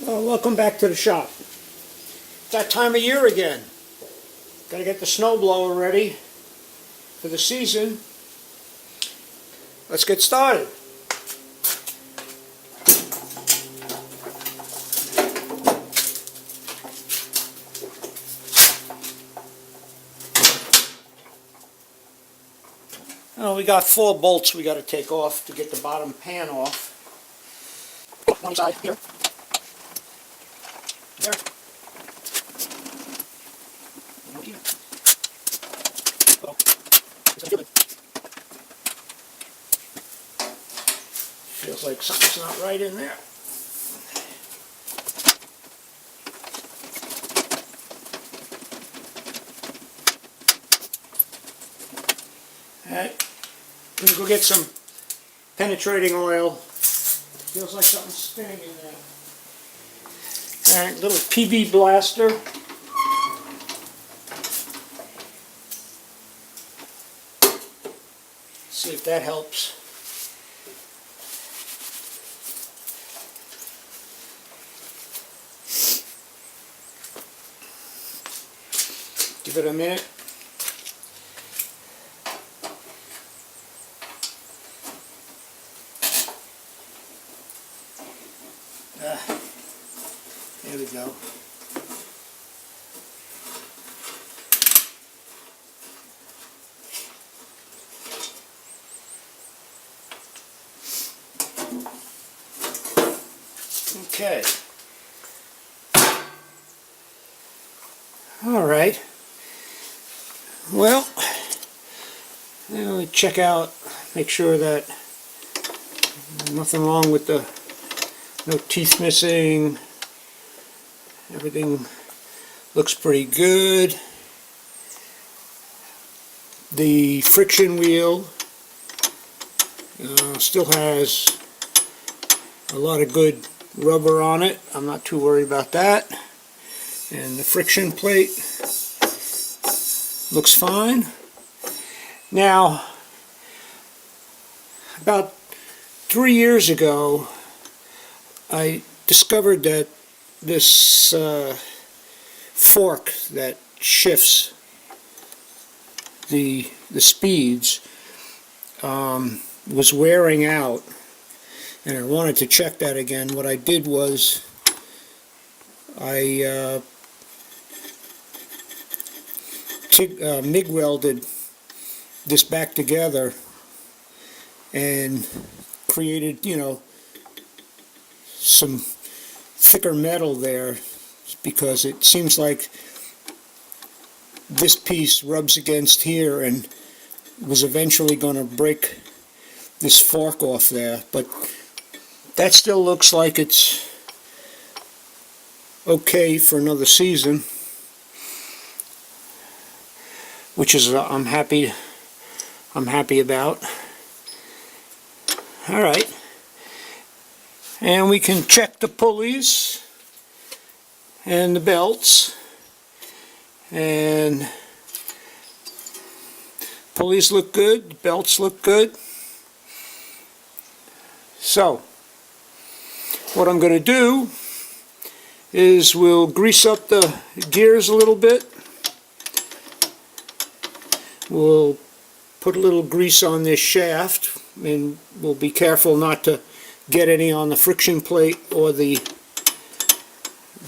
Well, welcome back to the shop. It's that time of year again. Got to get the snowblower ready for the season. Let's get started. Oh, we got 4 bolts we got to take off to get the bottom pan off. One side here. There. One here. Oh, it's good. Feels like something's not right in there. Alright, I'm gonna go get some penetrating oil. Feels like something's spinning in there. Alright, little PB blaster. See if that helps. Give it a minute. There we go. Okay. All right. Well, let me check out, make sure that nothing wrong with the, no teeth missing. Everything looks pretty good. The friction wheel still has a lot of good rubber on it. I'm not too worried about that. And the friction plate looks fine. Now, about 3 years ago, I discovered that this fork that shifts the speeds was wearing out, and I wanted to check that again. What I did was I MIG welded this back together and created, you know, some thicker metal there, because it seems like this piece rubs against here and was eventually going to break this fork off there, but that still looks like it's okay for another season, which is I'm happy about. All right. And we can check the pulleys and the belts. And pulleys look good, the belts look good. So, what I'm going to do is we'll grease up the gears a little bit. We'll put a little grease on this shaft, and we'll be careful not to get any on the friction plate or the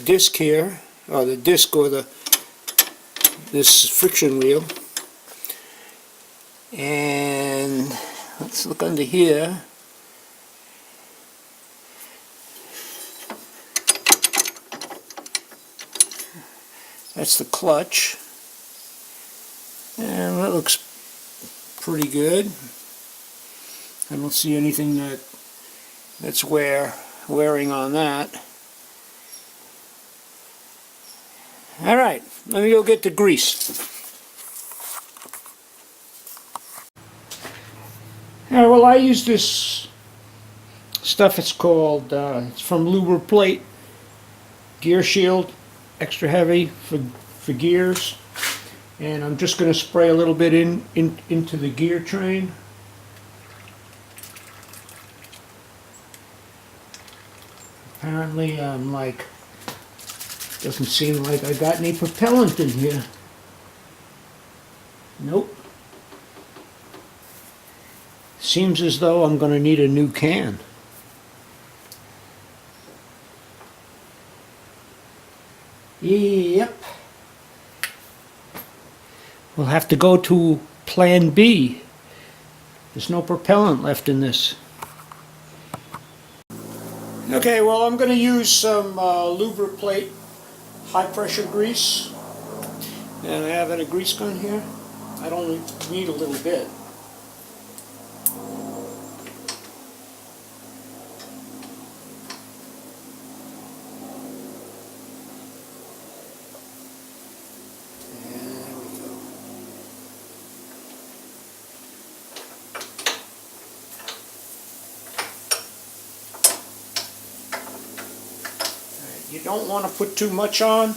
disc here, or the disc or this friction wheel. And let's look under here. That's the clutch, and that looks pretty good. I don't see anything that's wearing on that. Alright, let me go get the grease. Alright, well, I use this stuff. It's called, it's from Lubricating Gear Shield, extra heavy for gears. And I'm just going to spray a little bit into the gear train. Apparently I'm like, doesn't seem like I got any propellant in here. Nope. Seems as though I'm going to need a new can. Yep. We'll have to go to plan B. There's no propellant left in this. Okay, well I'm going to use some Lubricating high pressure grease. And I have a grease gun here. I don't need a little bit. You don't want to put too much on,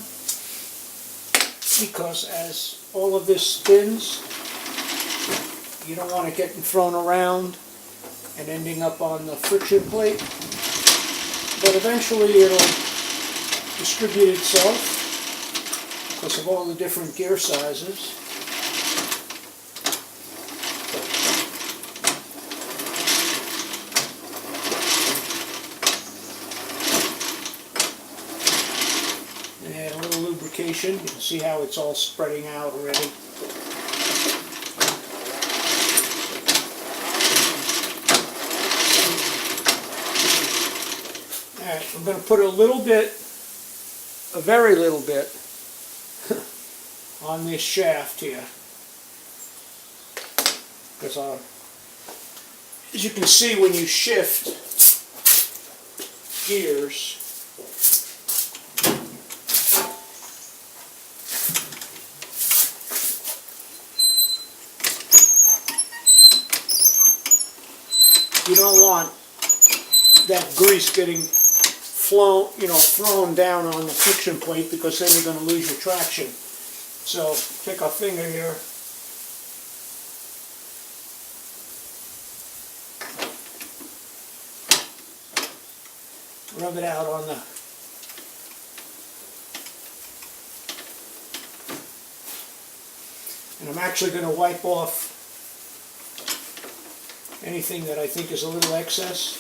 because as all of this spins, you don't want it getting thrown around and ending up on the friction plate. But eventually it'll distribute itself because of all the different gear sizes. And a little lubrication. You can see how it's all spreading out already. Alright, I'm going to put a little bit, a very little bit, on this shaft here. Because as you can see, when you shift gears, you don't want that grease getting thrown down on the friction plate, because then you're going to lose your traction. So take our finger here, rub it out on the and I'm actually going to wipe off anything that I think is a little excess.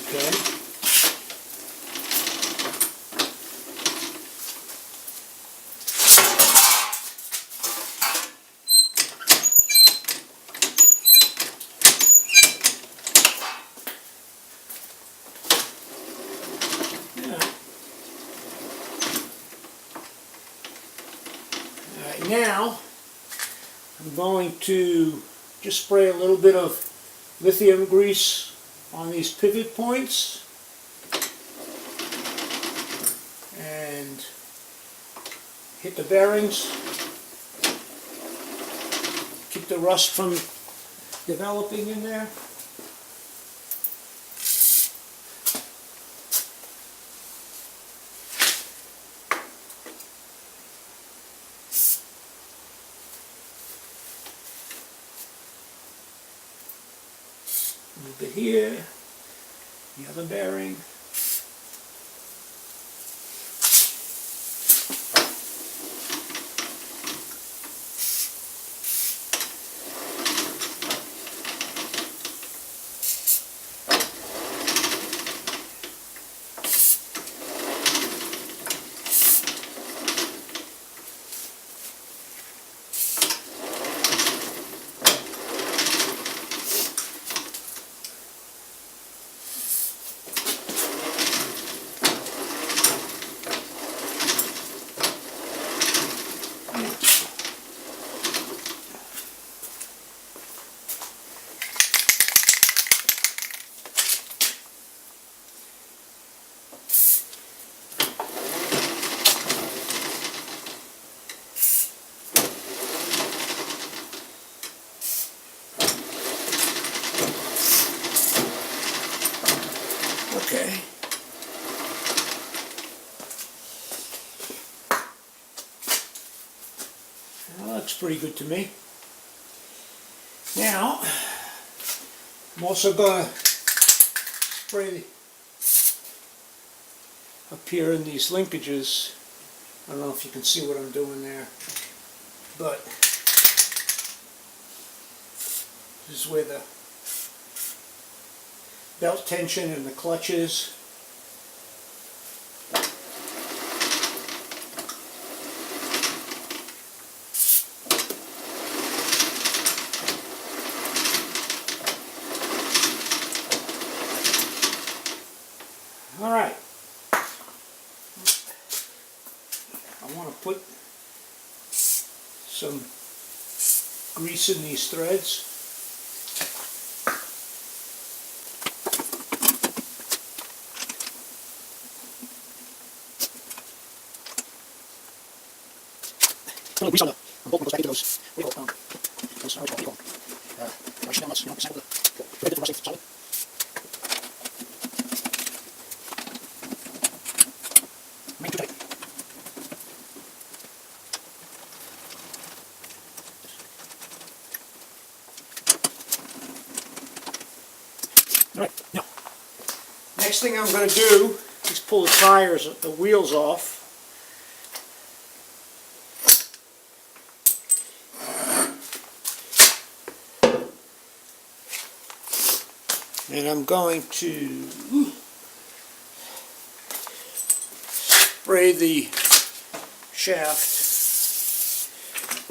Okay. Now, I'm going to just spray a little bit of lithium grease on these pivot points and hit the bearings, keep the rust from developing in there. A little bit here, the other bearing. Okay. Well, that looks pretty good to me. Now, I'm also going to spray up here in these linkages. I don't know if you can see what I'm doing there, but this is where the belt tension and the clutch is. All right. I want to put some grease in these threads. A little grease on the bolt goes back into those. What do you call it? Those, what do you call them? Rush down nuts. You know, sample the thread to rusting solid. Make too tight. All right. Now, next thing I'm going to do is pull the tires, the wheels off. And I'm going to spray the shaft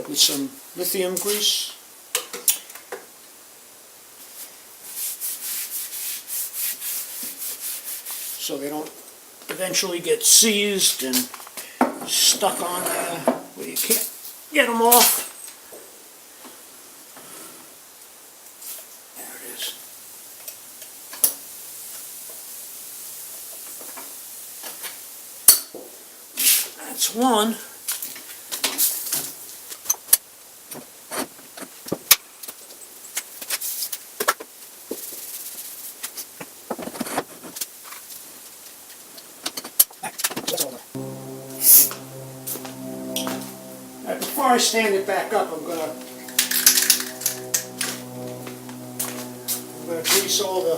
with some lithium grease. So they don't eventually get seized and stuck on there where you can't get them off. That's one. Now, before I stand it back up, I'm gonna grease all the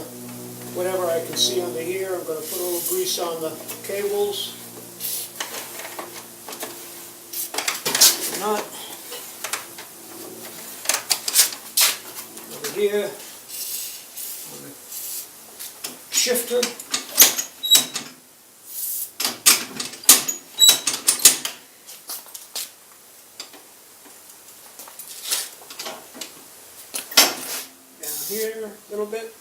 whatever I can see under here. I'm gonna put a little grease on the cables. Nut over here on the shifter. Down here a little bit.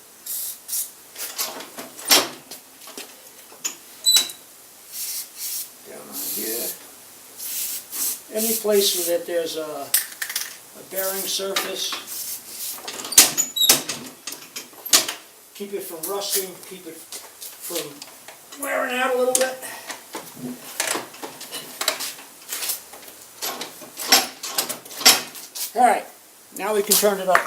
Down on here. Any place that there's a bearing surface, keep it from rusting, keep it from wearing out a little bit. Alright, now we can turn it up.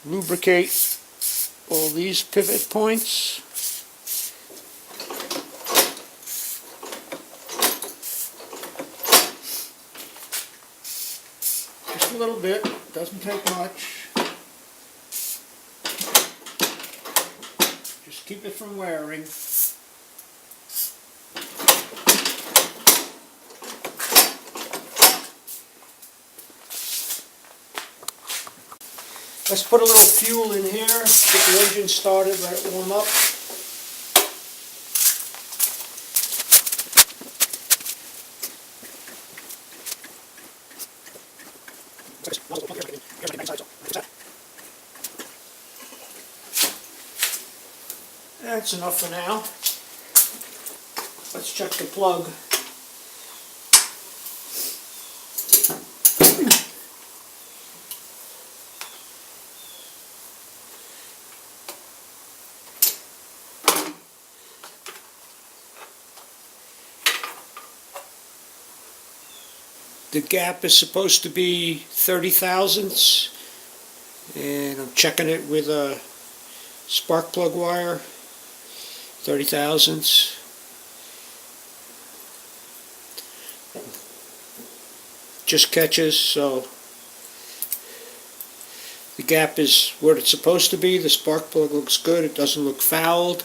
Lubricate all these pivot points. Just a little bit, doesn't take much. Just keep it from wearing. Let's put a little fuel in here, get the engine started, let it warm up. That's enough for now. Let's check the plug. The gap is supposed to be 30 thousandths, and I'm checking it with a spark plug wire. 30 thousandths. Just catches, so the gap is where it's supposed to be. The spark plug looks good. It doesn't look fouled.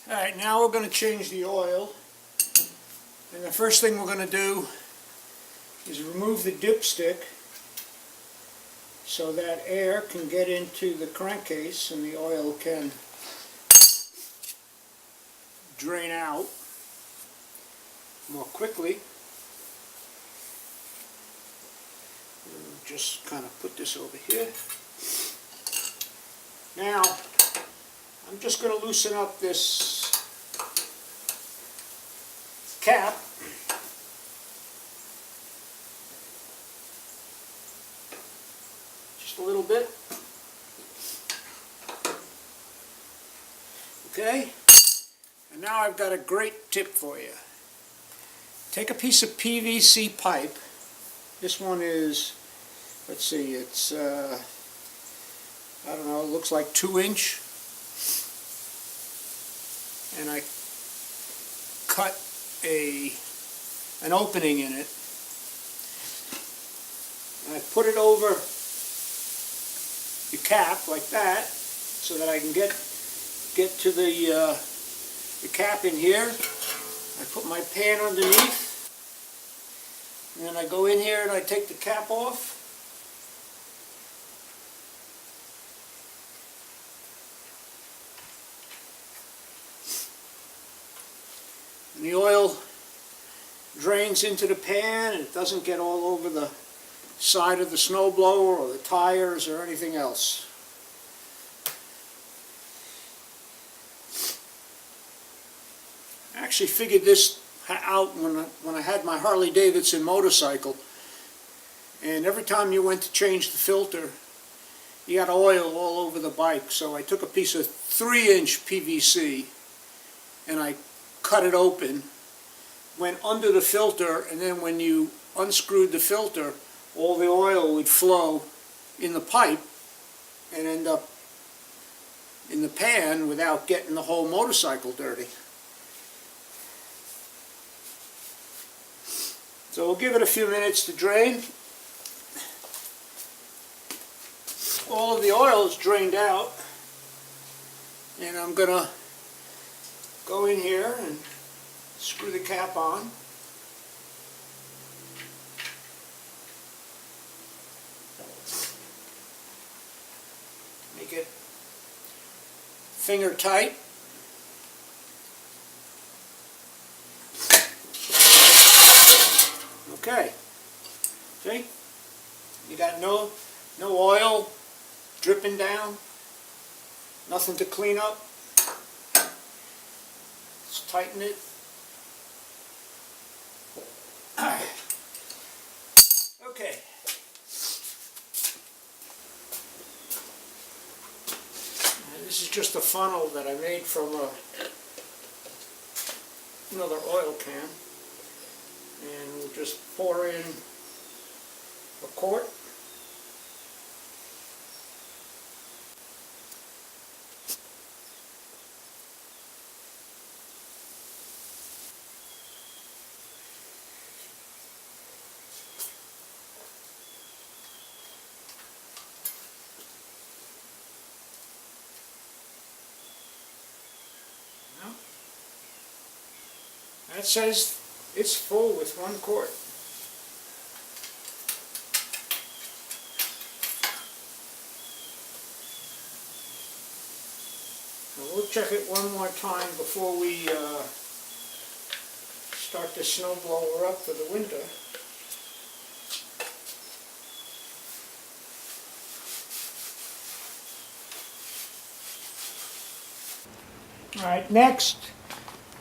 Alright, now we're going to change the oil, and the first thing we're going to do is remove the dipstick so that air can get into the crankcase and the oil can drain out more quickly. We'll just kind of put this over here. Now, I'm just going to loosen up this cap. Just a little bit. Okay? And now I've got a great tip for you. Take a piece of PVC pipe. This one is, let's see, it's, I don't know, it looks like 2-inch. And I cut an opening in it, and I put it over the cap like that so that I can get to the cap in here. I put my pan underneath, and then I go in here and I take the cap off. And the oil drains into the pan, and it doesn't get all over the side of the snowblower or the tires or anything else. I actually figured this out when I had my Harley Davidson motorcycle, and every time you went to change the filter, you got oil all over the bike. So I took a piece of 3-inch PVC and I cut it open, went under the filter, and then when you unscrewed the filter, all the oil would flow in the pipe and end up in the pan without getting the whole motorcycle dirty. So we'll give it a few minutes to drain. All of the oil is drained out, and I'm going to go in here and screw the cap on. Make it finger tight. Okay. See? You got no oil dripping down. Nothing to clean up. Let's tighten it. Okay. And this is just a funnel that I made from another oil can. And we'll just pour in a quart. That says it's full with 1 quart. Now we'll check it one more time before we start the snowblower up for the winter. Alright, next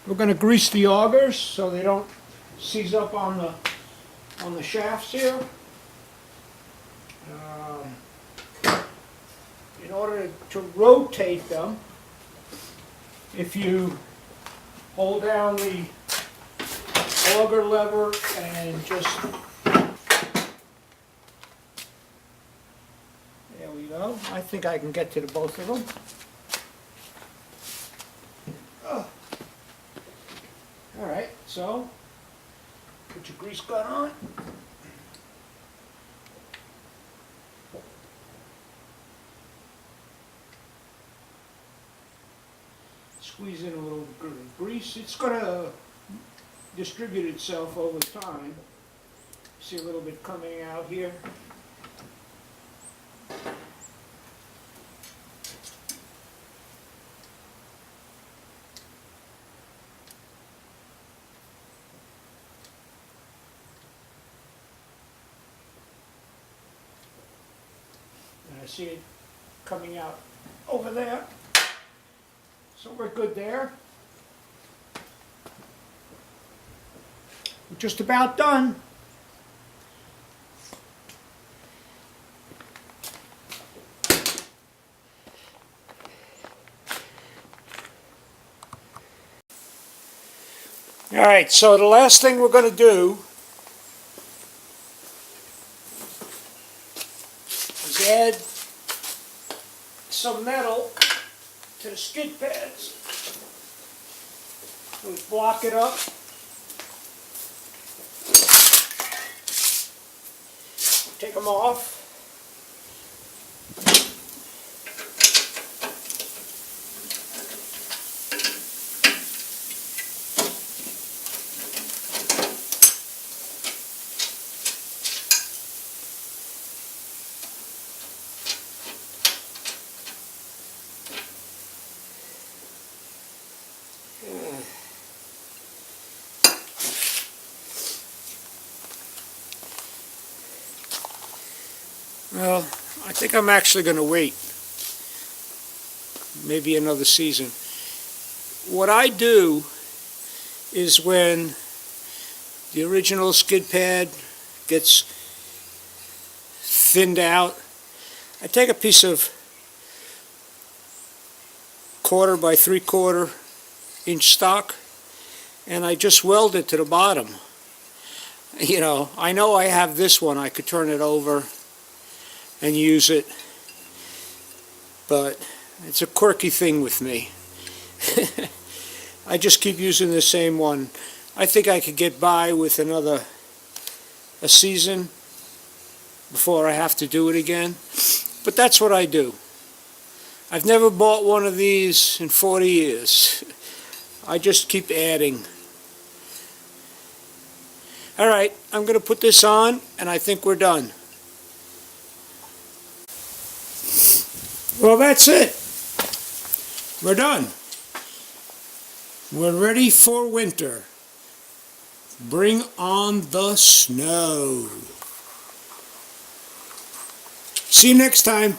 we're going to grease the augers so they don't seize up on the shafts here. In order to rotate them, if you hold down the auger lever and just, there we go. I think I can get to the both of them. Alright, so put your grease gun on. Squeeze in a little bit of grease. It's going to distribute itself over time. See a little bit coming out here. And I see it coming out over there. So we're good there. We're just about done. All right, so the last thing we're going to do is add some metal to the skid pads. So we block it up. Take them off. Well, I think I'm actually going to wait maybe another season. What I do is when the original skid pad gets thinned out, I take a piece of 1/4 by 3/4 inch stock and I just weld it to the bottom. You know I have this one, I could turn it over and use it, but it's a quirky thing with me. I just keep using the same one. I think I could get by with a season before I have to do it again, but that's what I do. I've never bought one of these in 40 years. I just keep adding. Alright, I'm going to put this on and I think we're done. Well, that's it. We're done. We're ready for winter. Bring on the snow. See you next time.